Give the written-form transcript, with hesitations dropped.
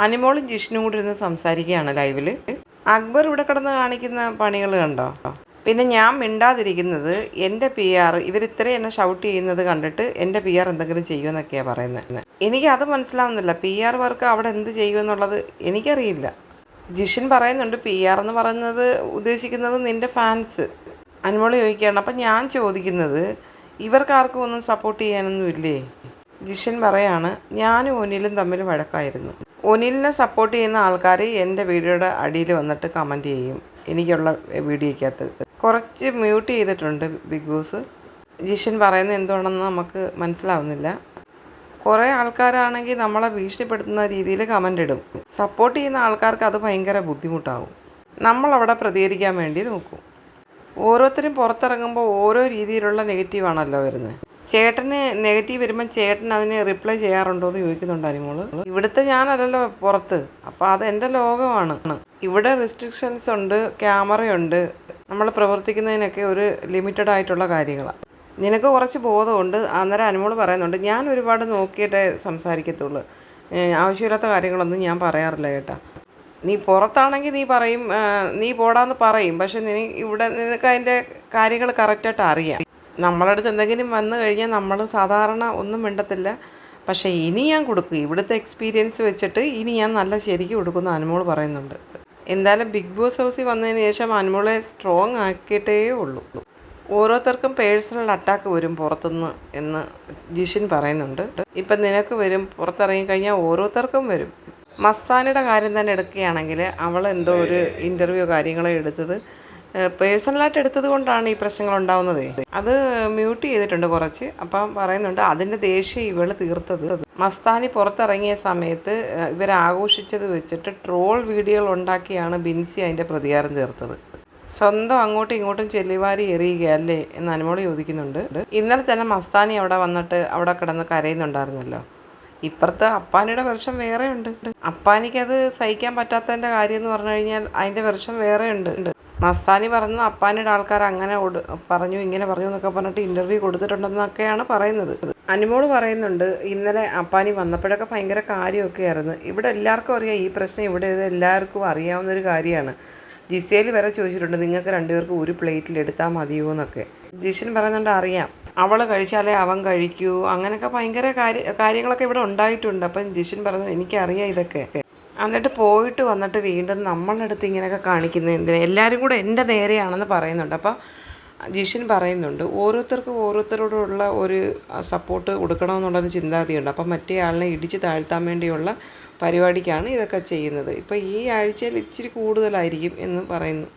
അനിമോളും ജിഷ്ണും കൂടി ഇരുന്ന് സംസാരിക്കുകയാണ് ലൈവിൽ. അക്ബർ ഇവിടെ കിടന്ന് കാണിക്കുന്ന പണികൾ കണ്ടോ? പിന്നെ ഞാൻ മിണ്ടാതിരിക്കുന്നത് എൻ്റെ പി ആർ ഇവരിത്രയും എന്നെ ഷൗട്ട് ചെയ്യുന്നത് കണ്ടിട്ട് എൻ്റെ പി ആർ എന്തെങ്കിലും ചെയ്യുമെന്നൊക്കെയാണ് പറയുന്നത്. എനിക്കത് മനസ്സിലാവുന്നില്ല. പി ആർ വർക്ക് അവിടെ എന്ത് ചെയ്യുമെന്നുള്ളത് എനിക്കറിയില്ല. ജിഷിൻ പറയുന്നുണ്ട് പി ആർ എന്ന് പറയുന്നത് ഉദ്ദേശിക്കുന്നത് നിൻ്റെ ഫാൻസ്. അനിമോൾ ചോദിക്കുകയാണ്. അപ്പം ഞാൻ ചോദിക്കുന്നത് ഇവർക്കാർക്കും ഒന്നും സപ്പോർട്ട് ചെയ്യാനൊന്നും ഇല്ലേ? ജിഷൻ പറയാണ് ഞാനും ഒനിലും തമ്മിൽ വഴക്കായിരുന്നു. ഒനിലിനെ സപ്പോർട്ട് ചെയ്യുന്ന ആൾക്കാർ എൻ്റെ വീഡിയോയുടെ അടിയിൽ വന്നിട്ട് കമൻറ്റ് ചെയ്യും. എനിക്കുള്ള വീഡിയോയ്ക്കകത്ത് കുറച്ച് മ്യൂട്ട് ചെയ്തിട്ടുണ്ട് ബിഗ് ബോസ്. ജിഷൻ പറയുന്നത് എന്തുകൊണ്ടെന്ന് നമുക്ക് മനസ്സിലാവുന്നില്ല. കുറേ ആൾക്കാരാണെങ്കിൽ നമ്മളെ ഭീഷണിപ്പെടുത്തുന്ന രീതിയിൽ കമൻ്റ് ഇടും. സപ്പോർട്ട് ചെയ്യുന്ന ആൾക്കാർക്ക് അത് ഭയങ്കര ബുദ്ധിമുട്ടാവും. നമ്മളവിടെ പ്രതികരിക്കാൻ വേണ്ടി നോക്കും. ഓരോരുത്തരും പുറത്തിറങ്ങുമ്പോൾ ഓരോ രീതിയിലുള്ള നെഗറ്റീവാണല്ലോ വരുന്നത്. ചേട്ടന് നെഗറ്റീവ് വരുമ്പം ചേട്ടൻ അതിന് റിപ്ലൈ ചെയ്യാറുണ്ടോ എന്ന് ചോദിക്കുന്നുണ്ട് അനിമോള്. ഇവിടുത്തെ ഞാനല്ലല്ലോ പുറത്ത്, അപ്പോൾ അത് എൻ്റെ ലോകമാണ്. ഇവിടെ റെസ്ട്രിക്ഷൻസ് ഉണ്ട്, ക്യാമറയുണ്ട്, നമ്മൾ പ്രവർത്തിക്കുന്നതിനൊക്കെ ഒരു ലിമിറ്റഡ് ആയിട്ടുള്ള കാര്യങ്ങളാണ്. നിനക്ക് കുറച്ച് ബോധമുണ്ട്. അന്നേരം അനിമോള് പറയുന്നുണ്ട് ഞാൻ ഒരുപാട് നോക്കിയിട്ടേ സംസാരിക്കത്തുള്ളൂ, ആവശ്യമില്ലാത്ത കാര്യങ്ങളൊന്നും ഞാൻ പറയാറില്ല കേട്ടാ. നീ പുറത്താണെങ്കിൽ നീ പറയും, നീ പോടാന്ന് പറയും, പക്ഷെ ഇവിടെ നിനക്ക് അതിൻ്റെ കാര്യങ്ങൾ കറക്റ്റായിട്ട് അറിയാം. നമ്മളടുത്ത് എന്തെങ്കിലും വന്നു കഴിഞ്ഞാൽ നമ്മൾ സാധാരണ ഒന്നും മിണ്ടത്തില്ല. പക്ഷേ ഇനി ഞാൻ കൊടുക്കും, ഇവിടുത്തെ എക്സ്പീരിയൻസ് വെച്ചിട്ട് ഇനി ഞാൻ നല്ല ശരിക്കും കൊടുക്കുന്ന അനിമോൾ പറയുന്നുണ്ട്. എന്തായാലും ബിഗ് ബോസ് ഹൗസിൽ വന്നതിന് ശേഷം അനിമോളെ സ്ട്രോങ് ആക്കിയിട്ടേ ഉള്ളൂ. ഓരോരുത്തർക്കും പേഴ്സണൽ അറ്റാക്ക് വരും പുറത്തുനിന്ന് എന്ന് ജിഷിൻ പറയുന്നുണ്ട്. ഇപ്പം നിനക്ക് വരും, പുറത്തിറങ്ങിക്കഴിഞ്ഞാൽ ഓരോരുത്തർക്കും വരും. മസ്താനിയുടെ കാര്യം തന്നെ എടുക്കുകയാണെങ്കിൽ അവൾ എന്തോ ഒരു ഇൻ്റർവ്യൂ കാര്യങ്ങളോ എടുത്തത് പേഴ്സണലായിട്ട് എടുത്തത് കൊണ്ടാണ് ഈ പ്രശ്നങ്ങൾ ഉണ്ടാവുന്നത്. അത് മ്യൂട്ട് ചെയ്തിട്ടുണ്ട് കുറച്ച്. അപ്പം പറയുന്നുണ്ട് അതിൻ്റെ ദേഷ്യം ഇവൾ തീർത്തത് മസ്താനി പുറത്തിറങ്ങിയ സമയത്ത് ഇവരാഘോഷിച്ചത് വെച്ചിട്ട് ട്രോൾ വീഡിയോകൾ ഉണ്ടാക്കിയാണ് ബിൻസി അതിൻ്റെ പ്രതികാരം തീർത്തത്. സ്വന്തം അങ്ങോട്ടും ഇങ്ങോട്ടും ചെല്ലിവാരി എറിയുകയല്ലേ എന്ന് അനുമോള് ചോദിക്കുന്നുണ്ട്. ഇന്നലെ തന്നെ മസ്താനി അവിടെ വന്നിട്ട് അവിടെ കിടന്ന് കരയുന്നുണ്ടായിരുന്നല്ലോ. ഇപ്പുറത്ത് അപ്പാനിയുടെ വെർഷൻ വേറെ ഉണ്ട്. അപ്പാനിക്കത് സഹിക്കാൻ പറ്റാത്തതിൻ്റെ കാര്യം എന്ന് പറഞ്ഞു കഴിഞ്ഞാൽ അതിൻ്റെ വെർഷൻ വേറെ ഉണ്ട്. മസ്താനി പറഞ്ഞു അപ്പാനിയുടെ ആൾക്കാർ അങ്ങനെ പറഞ്ഞു ഇങ്ങനെ പറഞ്ഞു എന്നൊക്കെ പറഞ്ഞിട്ട് ഇൻ്റർവ്യൂ കൊടുത്തിട്ടുണ്ടെന്നൊക്കെയാണ് പറയുന്നത്. അനിമോള് പറയുന്നുണ്ട് ഇന്നലെ അപ്പാനി വന്നപ്പോഴൊക്കെ ഭയങ്കര കാര്യമൊക്കെ ആയിരുന്നു. ഇവിടെ എല്ലാവർക്കും അറിയാം ഈ പ്രശ്നം, ഇവിടെ എല്ലാവർക്കും അറിയാവുന്നൊരു കാര്യമാണ്. ജിസേൽ വരെ ചോദിച്ചിട്ടുണ്ട് നിങ്ങൾക്ക് രണ്ടുപേർക്കും ഒരു പ്ലേറ്റിൽ എടുത്താൽ മതിയോ എന്നൊക്കെ. ജിഷൻ പറയുന്നുണ്ട് അറിയാം, അവൾ കഴിച്ചാലേ അവൻ കഴിക്കൂ, അങ്ങനെയൊക്കെ ഭയങ്കര കാര്യങ്ങളൊക്കെ ഇവിടെ ഉണ്ടായിട്ടുണ്ട്. അപ്പം ജിഷൻ പറഞ്ഞു എനിക്കറിയാം ഇതൊക്കെ. എന്നിട്ട് പോയിട്ട് വന്നിട്ട് വീണ്ടും നമ്മളടുത്ത് ഇങ്ങനെയൊക്കെ കാണിക്കുന്നത് എന്തിനാ, എല്ലാവരും കൂടെ എൻ്റെ നേരെയാണെന്ന് പറയുന്നുണ്ട്. അപ്പോൾ ജിഷൻ പറയുന്നുണ്ട് ഓരോരുത്തർക്കും ഓരോരുത്തരോടുള്ള ഒരു സപ്പോർട്ട് കൊടുക്കണമെന്നുള്ളൊരു ചിന്താഗതിയുണ്ട്. അപ്പം മറ്റേ ആളിനെ ഇടിച്ച് താഴ്ത്താൻ വേണ്ടിയുള്ള പരിപാടിക്കാണ് ഇതൊക്കെ ചെയ്യുന്നത്. ഇപ്പോൾ ഈ ആഴ്ചയിൽ ഇച്ചിരി കൂടുതലായിരിക്കും എന്ന് പറയുന്നു.